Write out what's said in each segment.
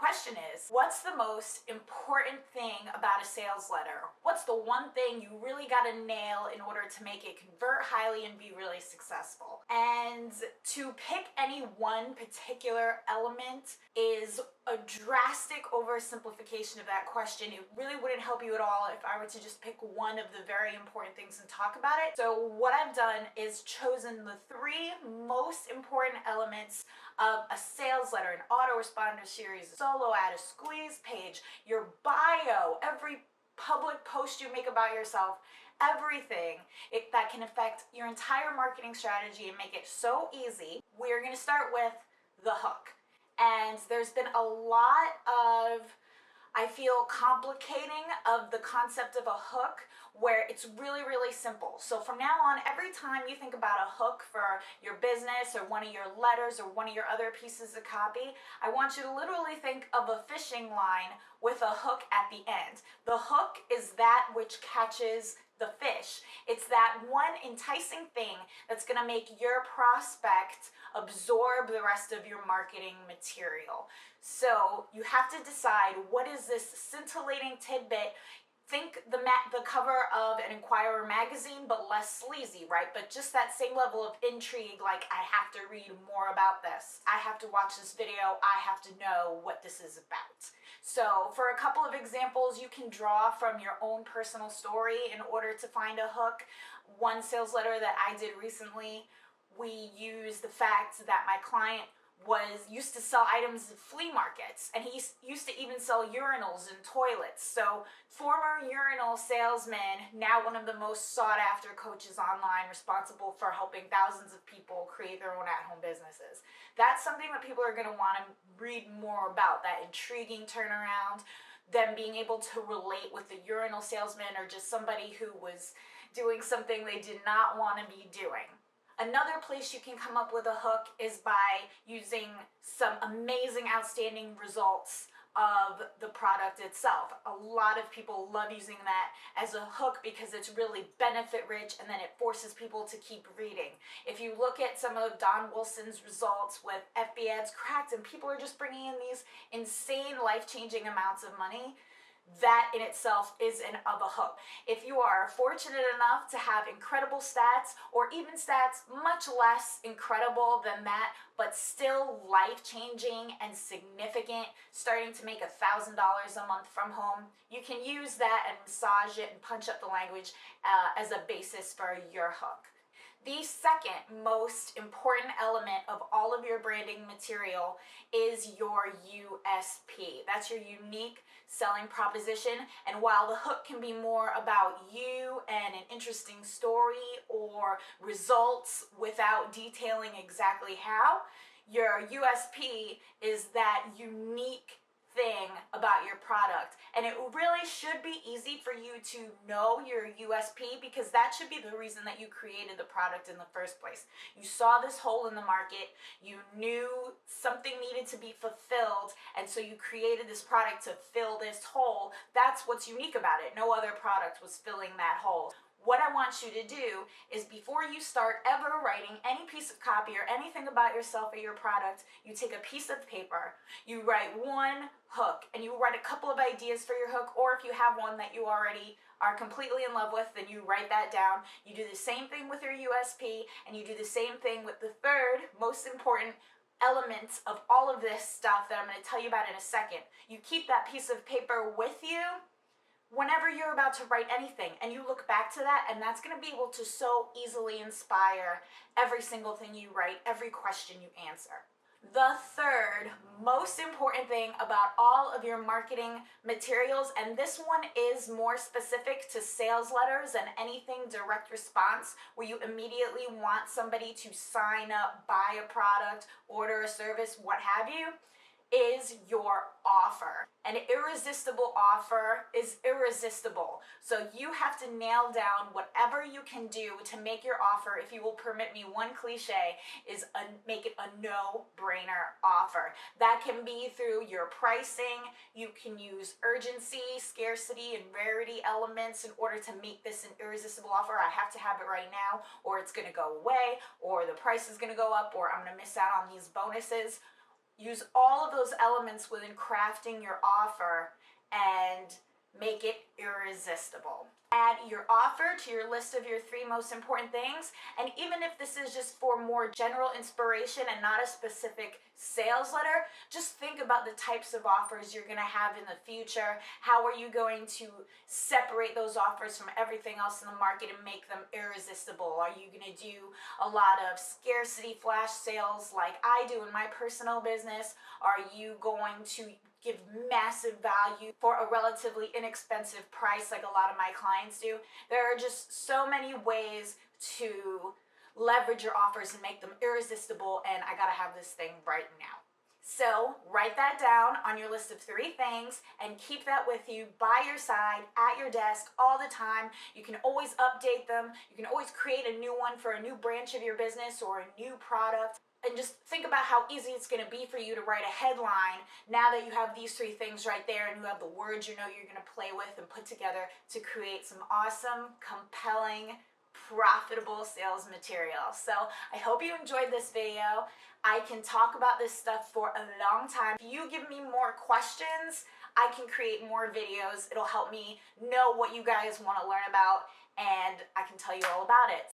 question is, what's the most important thing about a sales letter? What's the one thing you really got to nail in order to make it convert highly and be really successful? And to pick any one particular element is a drastic oversimplification of that question. It really wouldn't help you at all if I were to just pick one of the very important things and talk about it. So what I've done is chosen the three most important elements of a sales letter, an autoresponder series, a solo ad, a squeeze page, your bio, every public post you make about yourself, everything that can affect your entire marketing strategy and make it so easy. We're going to start with the hook. And there's been a lot of, I feel, complicating of the concept of a hook where it's really, really simple. So from now on, every time you think about a hook for your business or one of your letters or one of your other pieces of copy, I want you to literally think of a fishing line with a hook at the end. The hook is that which catches the fish. It's that one enticing thing that's going to make your prospect absorb the rest of your marketing material. So you have to decide, what is this scintillating tidbit? Think the cover of an Inquirer magazine, but less sleazy, right? But just that same level of intrigue, like, I have to read more about this. I have to watch this video. I have to know what this is about. So for a couple of examples, you can draw from your own personal story in order to find a hook. One sales letter that I did recently, we used the fact that my client used to sell items at flea markets, and he used to even sell urinals and toilets. So former urinal salesman, now one of the most sought after coaches online, responsible for helping thousands of people create their own at-home businesses. That's something that people are going to want to read more about, that intriguing turnaround, them being able to relate with the urinal salesman or just somebody who was doing something they did not want to be doing. Another place you can come up with a hook is by using some amazing, outstanding results of the product itself. A lot of people love using that as a hook because it's really benefit rich, and then it forces people to keep reading. If you look at some of Don Wilson's results with FB ads cracked and people are just bringing in these insane life-changing amounts of money, that in itself is of a hook. If you are fortunate enough to have incredible stats, or even stats much less incredible than that, but still life-changing and significant, starting to make $1,000 a month from home, you can use that and massage it and punch up the language as a basis for your hook. The second most important element of all of your branding material is your USP. That's your unique selling proposition. And while the hook can be more about you and an interesting story or results without detailing exactly how, your USP is that unique thing about your product. And it really should be easy for you to know your USP, because that should be the reason that you created the product in the first place. You saw this hole in the market, you knew something needed to be fulfilled, and so you created this product to fill this hole. That's what's unique about it. No other product was filling that hole. What I want you to do is, before you start ever writing any piece of copy or anything about yourself or your product, you take a piece of paper, you write one hook, and you write a couple of ideas for your hook, or if you have one that you already are completely in love with, then you write that down. You do the same thing with your USP, and you do the same thing with the third most important element of all of this stuff that I'm going to tell you about in a second. You keep that piece of paper with you whenever you're about to write anything, and you look back to that, and that's going to be able to so easily inspire every single thing you write, every question you answer. The third most important thing about all of your marketing materials, and this one is more specific to sales letters and anything direct response where you immediately want somebody to sign up, buy a product, order a service, what have you, is your offer. An irresistible offer is irresistible. So you have to nail down whatever you can do to make your offer, if you will permit me one cliche, is make it a no-brainer offer. That can be through your pricing. You can use urgency, scarcity, and rarity elements in order to make this an irresistible offer. I have to have it right now, or it's going to go away, or the price is going to go up, or I'm going to miss out on these bonuses. use all of those elements within crafting your offer and make it irresistible. Add your offer to your list of your 3 most important things, and even if this is just for more general inspiration and not a specific sales letter, just think about the types of offers you're going to have in the future. How are you going to separate those offers from everything else in the market and make them irresistible? Are you going to do a lot of scarcity flash sales like I do in my personal business? Are you going to give massive value for a relatively inexpensive price like a lot of my clients do? There are just so many ways to leverage your offers and make them irresistible, and I gotta have this thing right now. So write that down on your list of 3 things and keep that with you by your side at your desk all the time. You can always update them. You can always create a new one for a new branch of your business or a new product. And just think about how easy it's going to be for you to write a headline now that you have these 3 things right there and you have the words you know you're going to play with and put together to create some awesome, compelling, profitable sales material. So I hope you enjoyed this video. I can talk about this stuff for a long time. If you give me more questions, I can create more videos. It'll help me know what you guys want to learn about, and I can tell you all about it.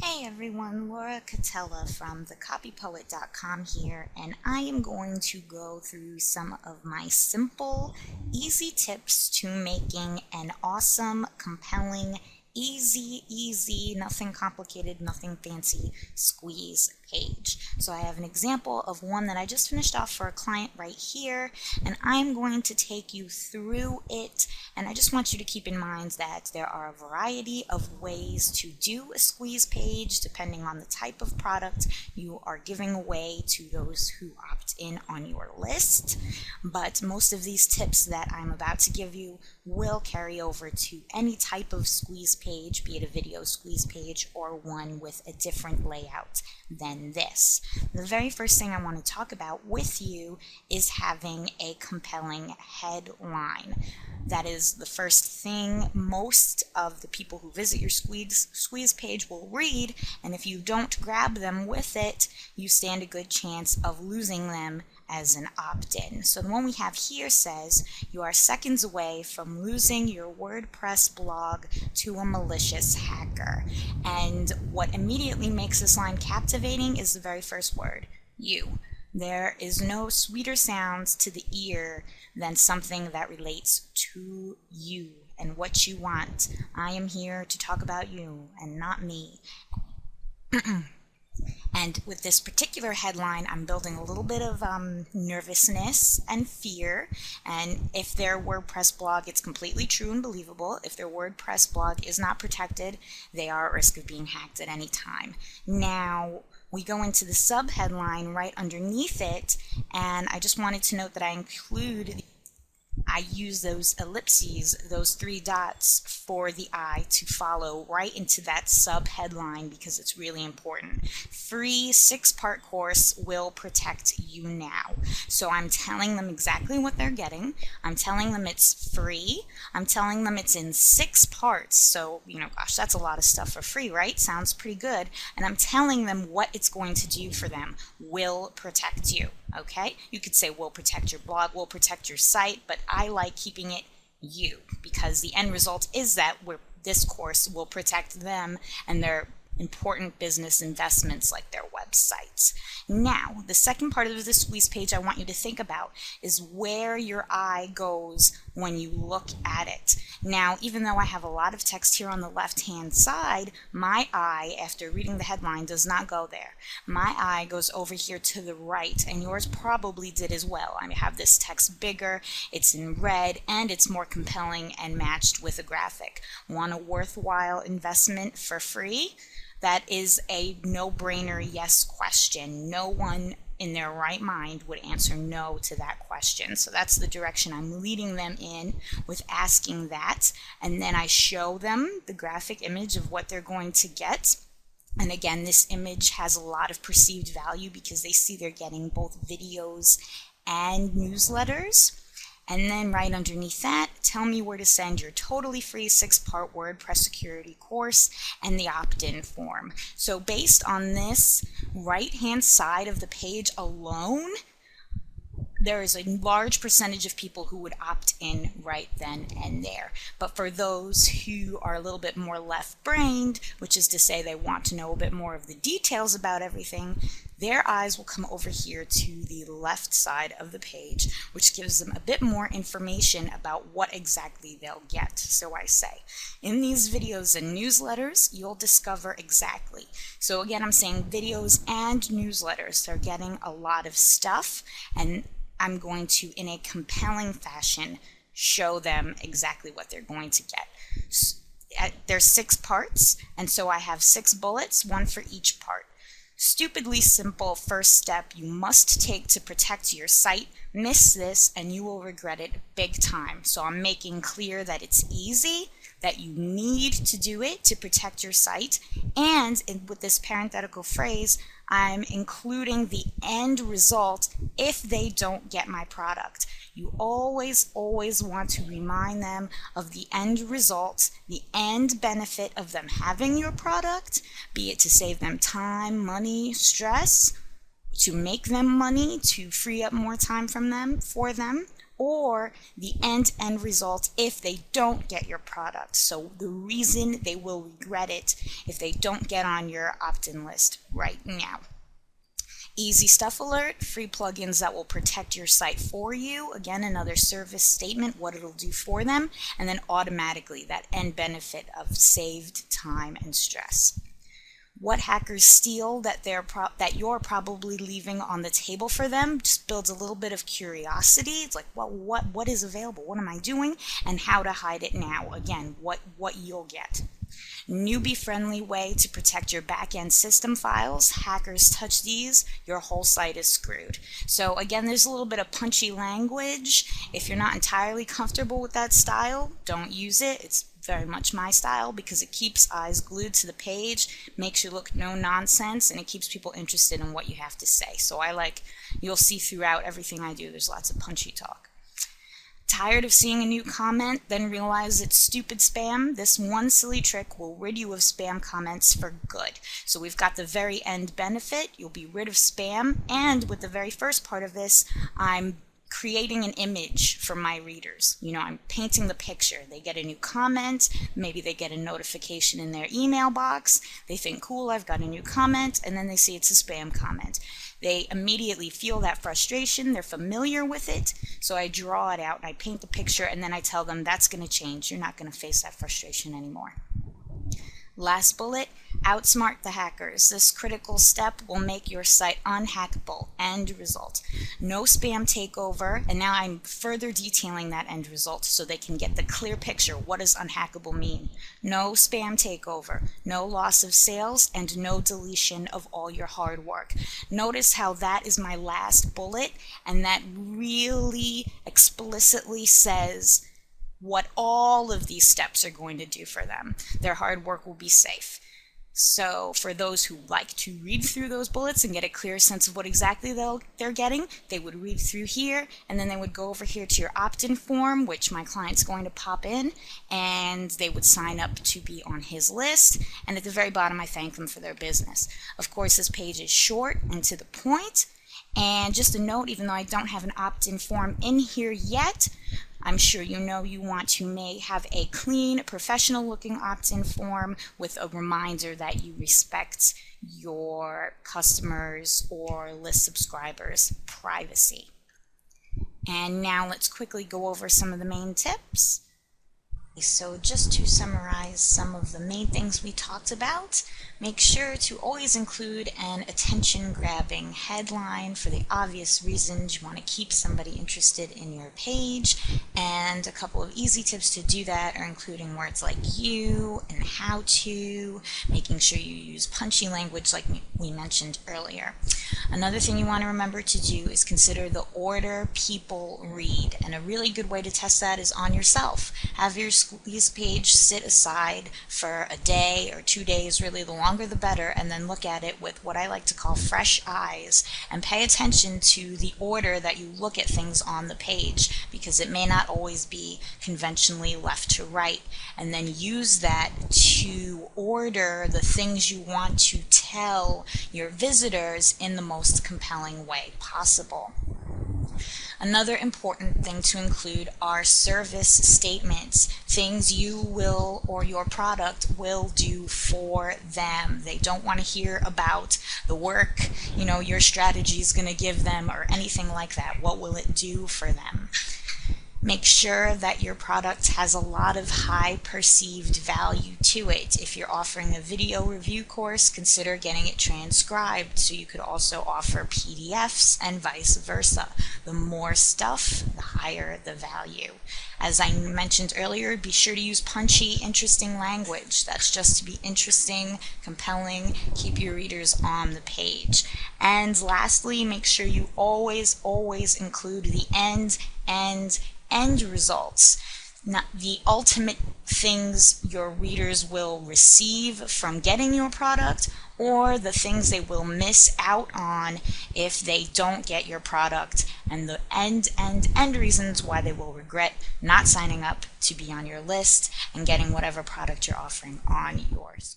Hey everyone, Laura Catella from thecopypoet.com here, and I am going to go through some of my simple, easy tips to making an awesome, compelling, easy, nothing complicated, nothing fancy squeeze page. So I have an example of one that I just finished off for a client right here, and I'm going to take you through it. And I just want you to keep in mind that there are a variety of ways to do a squeeze page depending on the type of product you are giving away to those who opt in on your list. But most of these tips that I'm about to give you will carry over to any type of squeeze page, be it a video squeeze page or one with a different layout than this. The very first thing I want to talk about with you is having a compelling headline. That is the first thing most of the people who visit your squeeze page will read, and if you don't grab them with it, you stand a good chance of losing them as an opt-in. So the one we have here says, you are seconds away from losing your WordPress blog to a malicious hacker. And what immediately makes this line captivating is the very first word, you. There is no sweeter sounds to the ear than something that relates to you and what you want. I am here to talk about you and not me. And with this particular headline, I'm building a little bit of nervousness and fear. And if their WordPress blog, it's completely true and believable. If their WordPress blog is not protected, they are at risk of being hacked at any time. Now, we go into the sub-headline right underneath it, and I just wanted to note that I use those ellipses, those 3 dots for the eye to follow right into that sub-headline because it's really important. Free 6-part course will protect you now. So I'm telling them exactly what they're getting. I'm telling them it's free. I'm telling them it's in 6 parts. So, gosh, that's a lot of stuff for free, right? Sounds pretty good. And I'm telling them what it's going to do for them. Will protect you. Okay? You could say will protect your blog, will protect your site, but I like keeping it you because the end result is that this course will protect them and their important business investments like their websites. Now, the second part of the squeeze page I want you to think about is where your eye goes when you look at it. Now, even though I have a lot of text here on the left-hand side, my eye, after reading the headline, does not go there. My eye goes over here to the right, and yours probably did as well. I have this text bigger, it's in red, and it's more compelling and matched with a graphic. Want a worthwhile investment for free? That is a no-brainer yes question. No one in their right mind would answer no to that question. So that's the direction I'm leading them in with asking that. And then I show them the graphic image of what they're going to get. And again, this image has a lot of perceived value because they see they're getting both videos and newsletters. And then right underneath that, tell me where to send your totally free 6-part WordPress security course and the opt-in form. So based on this right-hand side of the page alone, there is a large percentage of people who would opt in right then and there. But for those who are a little bit more left-brained, which is to say they want to know a bit more of the details about everything, their eyes will come over here to the left side of the page, which gives them a bit more information about what exactly they'll get. So I say, in these videos and newsletters, you'll discover exactly. So again, I'm saying videos and newsletters. They're getting a lot of stuff, and I'm going to, in a compelling fashion, show them exactly what they're going to get. There's 6 parts, and so I have 6 bullets, one for each part. Stupidly simple first step you must take to protect your site. Miss this and you will regret it big time. So I'm making clear that it's easy, that you need to do it to protect your site, and with this parenthetical phrase, I'm including the end result if they don't get my product. You always want to remind them of the end result, the end benefit of them having your product, be it to save them time, money, stress, to make them money, to free up more time for them, or the end result if they don't get your product. So the reason they will regret it if they don't get on your opt-in list right now. Easy stuff alert, free plugins that will protect your site for you. Again, another service statement, what it'll do for them, and then automatically that end benefit of saved time and stress. What hackers steal that you're probably leaving on the table for them just builds a little bit of curiosity. It's like, well, what is available? What am I doing? And how to hide it now. Again, what you'll get. Newbie-friendly way to protect your back-end system files. Hackers touch these, your whole site is screwed. So again, there's a little bit of punchy language. If you're not entirely comfortable with that style, don't use it. It's very much my style because it keeps eyes glued to the page, makes you look no nonsense, and it keeps people interested in what you have to say. So you'll see throughout everything I do, there's lots of punchy talk. Tired of seeing a new comment, then realize it's stupid spam? This one silly trick will rid you of spam comments for good. So we've got the very end benefit, you'll be rid of spam, and with the very first part of this, I'm creating an image for my readers. I'm painting the picture. They get a new comment, maybe they get a notification in their email box, they think, cool, I've got a new comment, and then they see it's a spam comment. They immediately feel that frustration, they're familiar with it, so I draw it out and I paint the picture, and then I tell them that's going to change. You're not going to face that frustration anymore. Last bullet, outsmart the hackers. This critical step will make your site unhackable. End result. No spam takeover, and now I'm further detailing that end result so they can get the clear picture. What does unhackable mean? No spam takeover, no loss of sales, and no deletion of all your hard work. Notice how that is my last bullet, and that really explicitly says what all of these steps are going to do for them. Their hard work will be safe. So for those who like to read through those bullets and get a clear sense of what exactly they're getting, they would read through here, and then they would go over here to your opt-in form, which my client's going to pop in, and they would sign up to be on his list. And at the very bottom, I thank them for their business. Of course, this page is short and to the point. And just a note, even though I don't have an opt-in form in here yet, I'm sure you want to have a clean, professional-looking opt-in form with a reminder that you respect your customers or list subscribers' privacy. And now let's quickly go over some of the main tips. So just to summarize some of the main things we talked about, make sure to always include an attention-grabbing headline for the obvious reasons you want to keep somebody interested in your page, And a couple of easy tips to do that are including words like you and how to, making sure you use punchy language like we mentioned earlier. Another thing you want to remember to do is consider the order people read, and a really good way to test that is on yourself. Have your squeeze page sit aside for a day or 2 days, really the longer the better, and then look at it with what I like to call fresh eyes and pay attention to the order that you look at things on the page, because it may not always be conventionally left to right, and then use that to order the things you want to tell your visitors in the most compelling way possible. Another important thing to include are service statements, things you will or your product will do for them. They don't want to hear about the work, your strategy is going to give them or anything like that. What will it do for them? Make sure that your product has a lot of high perceived value to it. If you're offering a video review course, consider getting it transcribed, so you could also offer PDFs and vice versa. The more stuff, the higher the value. As I mentioned earlier, be sure to use punchy, interesting language. That's just to be interesting, compelling, keep your readers on the page. And lastly, make sure you always include the end results, not the ultimate things your readers will receive from getting your product, or the things they will miss out on if they don't get your product, and the end reasons why they will regret not signing up to be on your list and getting whatever product you're offering on yours.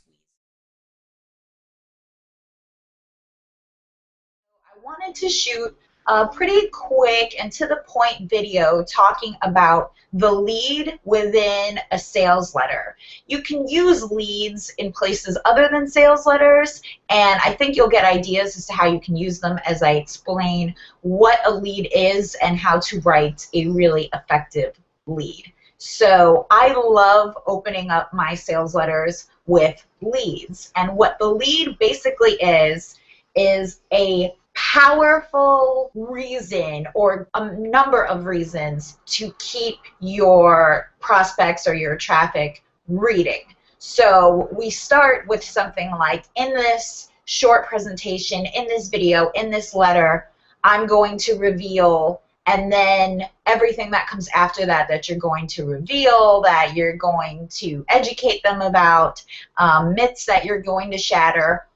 I wanted to shoot a pretty quick and to the point video talking about the lead within a sales letter. You can use leads in places other than sales letters, and I think you'll get ideas as to how you can use them as I explain what a lead is and how to write a really effective lead. So I love opening up my sales letters with leads, and what the lead basically is a powerful reason or a number of reasons to keep your prospects or your traffic reading. So we start with something like, in this short presentation, in this video, in this letter, I'm going to reveal, and then everything that comes after that that you're going to reveal, that you're going to educate them about, myths that you're going to shatter.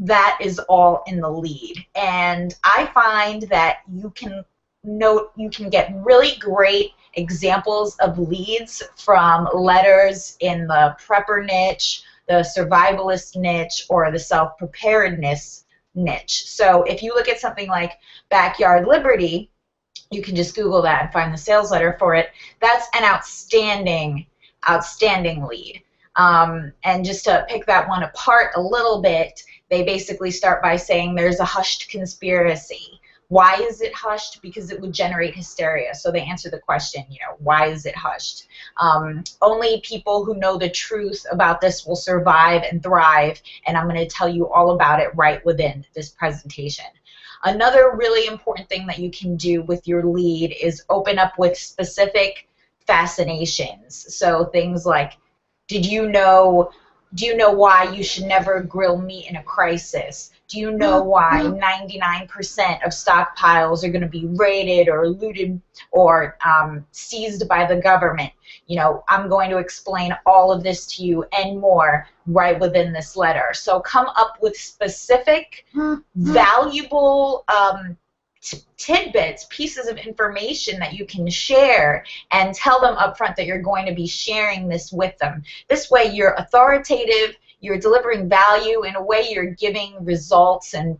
That is all in the lead. And I find that you can get really great examples of leads from letters in the prepper niche, the survivalist niche, or the self-preparedness niche. So if you look at something like Backyard Liberty, you can just Google that and find the sales letter for it. That's an outstanding lead. And just to pick that one apart a little bit, they basically start by saying there's a hushed conspiracy. Why is it hushed? Because it would generate hysteria. So they answer the question, why is it hushed? Only people who know the truth about this will survive and thrive, and I'm going to tell you all about it right within this presentation. Another really important thing that you can do with your lead is open up with specific fascinations. So things like, do you know why you should never grill meat in a crisis? Do you know why 99% of stockpiles are going to be raided or looted or seized by the government? I'm going to explain all of this to you and more right within this letter. So come up with specific, valuable tidbits, pieces of information that you can share, and tell them up front that you're going to be sharing this with them. This way you're authoritative, you're delivering value, in a way you're giving results and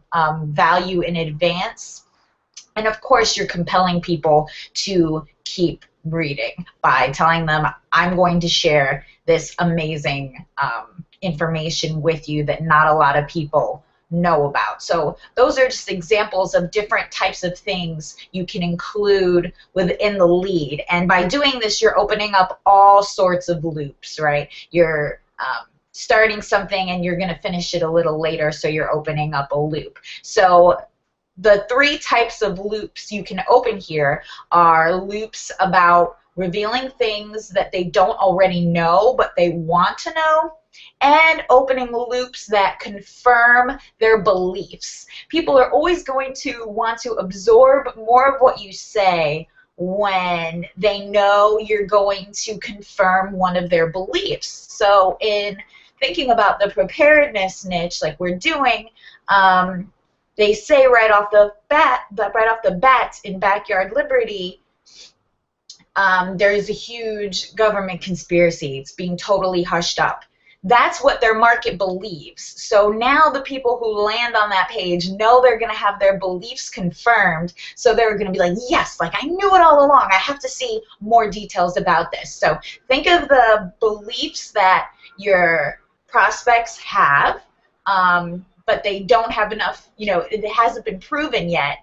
value in advance. And of course you're compelling people to keep reading by telling them, I'm going to share this amazing information with you that not a lot of people know about. So those are just examples of different types of things you can include within the lead. And by doing this, you're opening up all sorts of loops, right? You're starting something and you're going to finish it a little later, so you're opening up a loop. So the 3 types of loops you can open here are loops about revealing things that they don't already know but they want to know, and opening loops that confirm their beliefs. People are always going to want to absorb more of what you say when they know you're going to confirm one of their beliefs. So in thinking about the preparedness niche like we're doing, they say right off the bat in Backyard Liberty, there's a huge government conspiracy. It's being totally hushed up. That's what their market believes. So now the people who land on that page know they're going to have their beliefs confirmed. So they're going to be like, yes, like I knew it all along. I have to see more details about this. So think of the beliefs that your prospects have, but they don't have enough, it hasn't been proven yet.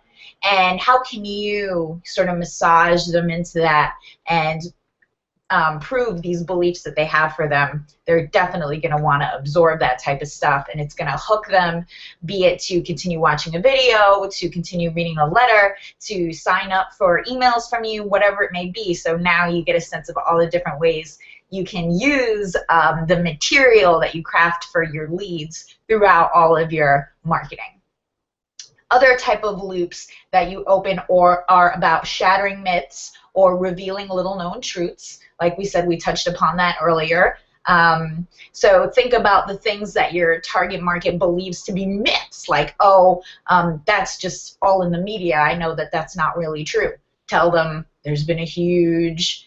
And how can you sort of massage them into that and prove these beliefs that they have for them? They're definitely going to want to absorb that type of stuff, and it's going to hook them, be it to continue watching a video, to continue reading a letter, to sign up for emails from you, whatever it may be. So now you get a sense of all the different ways you can use the material that you craft for your leads throughout all of your marketing. Other type of loops that you open are about shattering myths or revealing little-known truths. Like we said, we touched upon that earlier. So think about the things that your target market believes to be myths, like, oh, that's just all in the media. I know that that's not really true. Tell them there's been a huge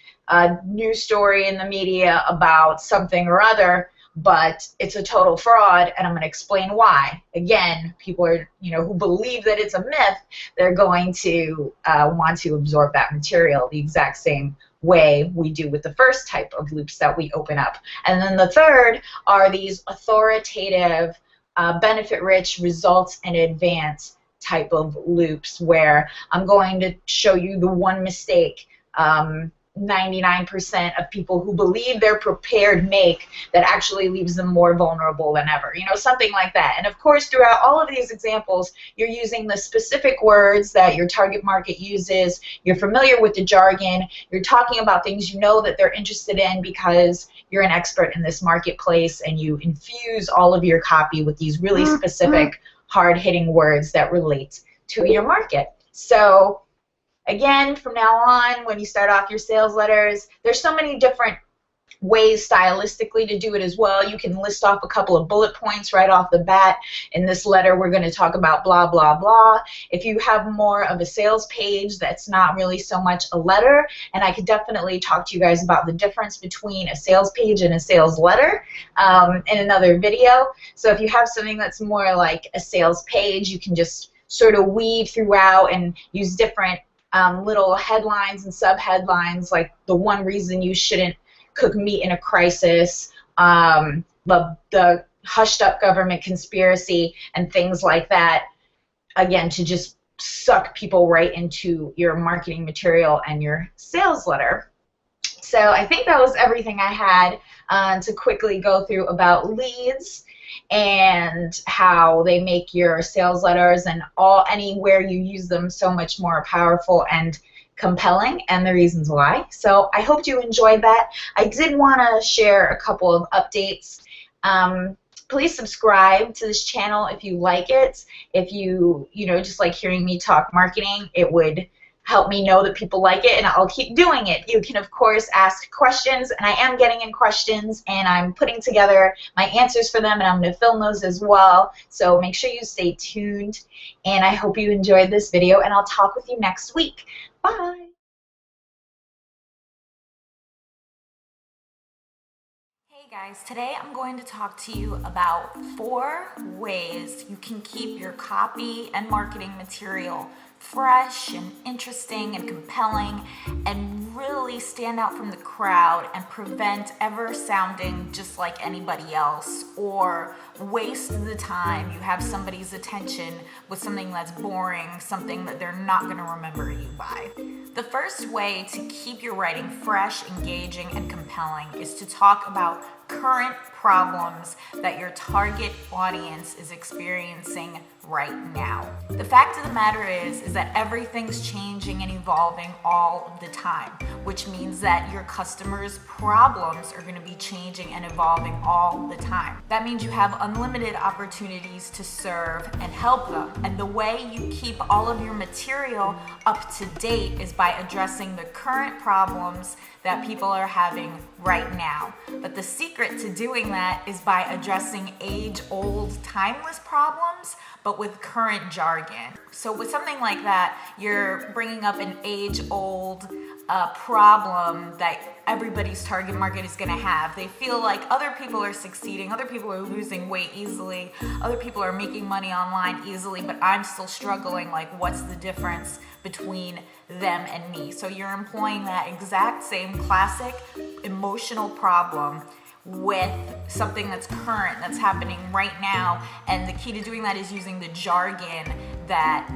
news story in the media about something or other, but it's a total fraud, and I'm going to explain why. Again, people are, who believe that it's a myth, they're going to want to absorb that material the exact same way we do with the first type of loops that we open up. And then the third are these authoritative, benefit-rich, results in advance type of loops, where I'm going to show you the one mistake 99% of people who believe they're prepared make that actually leaves them more vulnerable than ever, something like that. And of course, throughout all of these examples, you're using the specific words that your target market uses, you're familiar with the jargon, you're talking about things you know that they're interested in because you're an expert in this marketplace, and you infuse all of your copy with these really specific, hard-hitting words that relate to your market. So again, from now on, when you start off your sales letters, there's so many different ways stylistically to do it as well. You can list off a couple of bullet points right off the bat. In this letter, we're going to talk about blah, blah, blah. If you have more of a sales page that's not really so much a letter, and I could definitely talk to you guys about the difference between a sales page and a sales letter in another video. So if you have something that's more like a sales page, you can just sort of weave throughout and use different little headlines and sub-headlines, like the one reason you shouldn't cook meat in a crisis, the hushed-up government conspiracy, and things like that, again, to just suck people right into your marketing material and your sales letter. So I think that was everything I had to quickly go through about leads and how they make your sales letters and anywhere you use them so much more powerful and compelling, and the reasons why. So I hope you enjoyed that. I did want to share a couple of updates. Please subscribe to this channel if you like it. If you just like hearing me talk marketing, it would help me know that people like it, and I'll keep doing it. You can, of course, ask questions, and I am getting in questions, and I'm putting together my answers for them, and I'm going to film those as well. So make sure you stay tuned, and I hope you enjoyed this video, and I'll talk with you next week. Bye! Hey guys, today I'm going to talk to you about 4 ways you can keep your copy and marketing material fresh and interesting and compelling and really stand out from the crowd and prevent ever sounding just like anybody else or waste the time you have somebody's attention with something that's boring, something that they're not going to remember you by. The first way to keep your writing fresh, engaging, and compelling is to talk about current problems that your target audience is experiencing right now. The fact of the matter is that everything's changing and evolving all of the time, which means that your customers' problems are going to be changing and evolving all the time. That means you have unlimited opportunities to serve and help them. And the way you keep all of your material up to date is by addressing the current problems that people are having right now. But the secret to doing that is by addressing age-old, timeless problems, but with current jargon. So with something like that, you're bringing up an age-old problem that everybody's target market is going to have. They feel like other people are succeeding, other people are losing weight easily, other people are making money online easily, but I'm still struggling. Like, what's the difference between them and me? So you're employing that exact same classic emotional problem with something that's current, that's happening right now. And the key to doing that is using the jargon,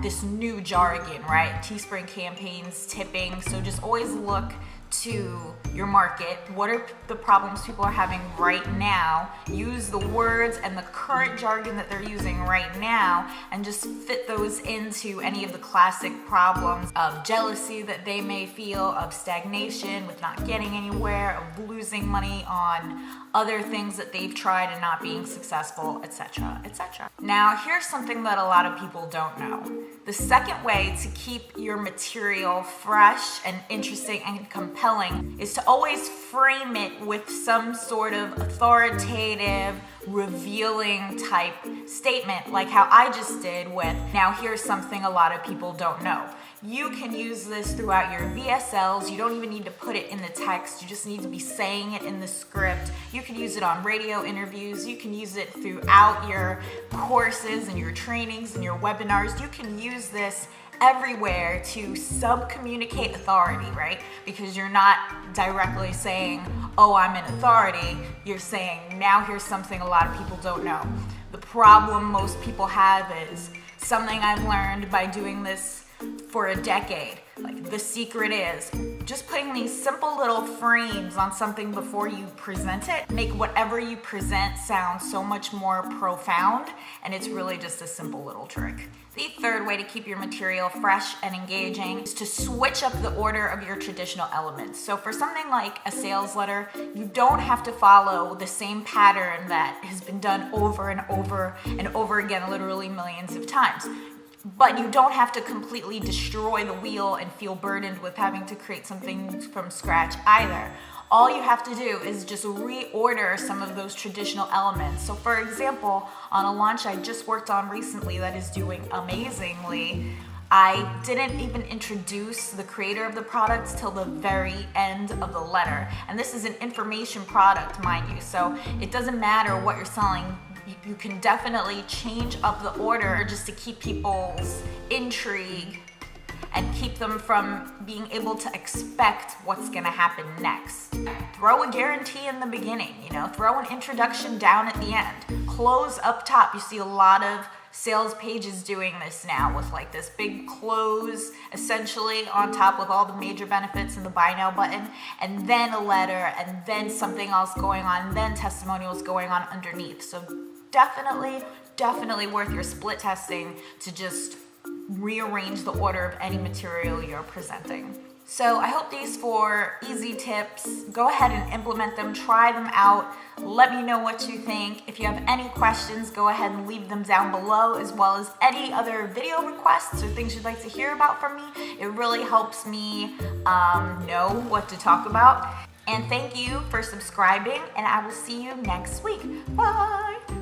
this new jargon, right? Teespring campaigns, tipping. So just always look to your market. What are the problems people are having right now? Use the words and the current jargon that they're using right now and just fit those into any of the classic problems of jealousy that they may feel, of stagnation with not getting anywhere, of losing money on other things that they've tried and not being successful, etc., etc. Now, here's something that a lot of people don't know. The second way to keep your material fresh and interesting and compelling is to always frame it with some sort of authoritative, revealing type statement, like how I just did with, now here's something a lot of people don't know. You can use this throughout your VSLs. You don't even need to put it in the text. You just need to be saying it in the script. You can use it on radio interviews. You can use it throughout your courses and your trainings and your webinars. You can use this everywhere to sub-communicate authority, right? Because you're not directly saying, oh, I'm an authority. You're saying, now here's something a lot of people don't know. The problem most people have is something I've learned by doing this for a decade. Like, the secret is just putting these simple little frames on something before you present it. Make whatever you present sound so much more profound, and it's really just a simple little trick. The third way to keep your material fresh and engaging is to switch up the order of your traditional elements. So for something like a sales letter, you don't have to follow the same pattern that has been done over and over and over again, literally millions of times. But you don't have to completely destroy the wheel and feel burdened with having to create something from scratch either. All you have to do is just reorder some of those traditional elements. So for example, on a launch I just worked on recently that is doing amazingly, I didn't even introduce the creator of the product till the very end of the letter. And this is an information product, mind you, so it doesn't matter what you're selling. You can definitely change up the order just to keep people's intrigue and keep them from being able to expect what's gonna happen next. Throw a guarantee in the beginning, throw an introduction down at the end. Close up top. You see a lot of sales pages doing this now with like this big close essentially on top with all the major benefits and the buy now button, and then a letter, and then something else going on, and then testimonials going on underneath. So definitely worth your split testing to just rearrange the order of any material you're presenting. So I hope these 4 easy tips, go ahead and implement them, try them out. Let me know what you think. If you have any questions, go ahead and leave them down below, as well as any other video requests or things you'd like to hear about from me. It really helps me know what to talk about. And thank you for subscribing, and I will see you next week. Bye!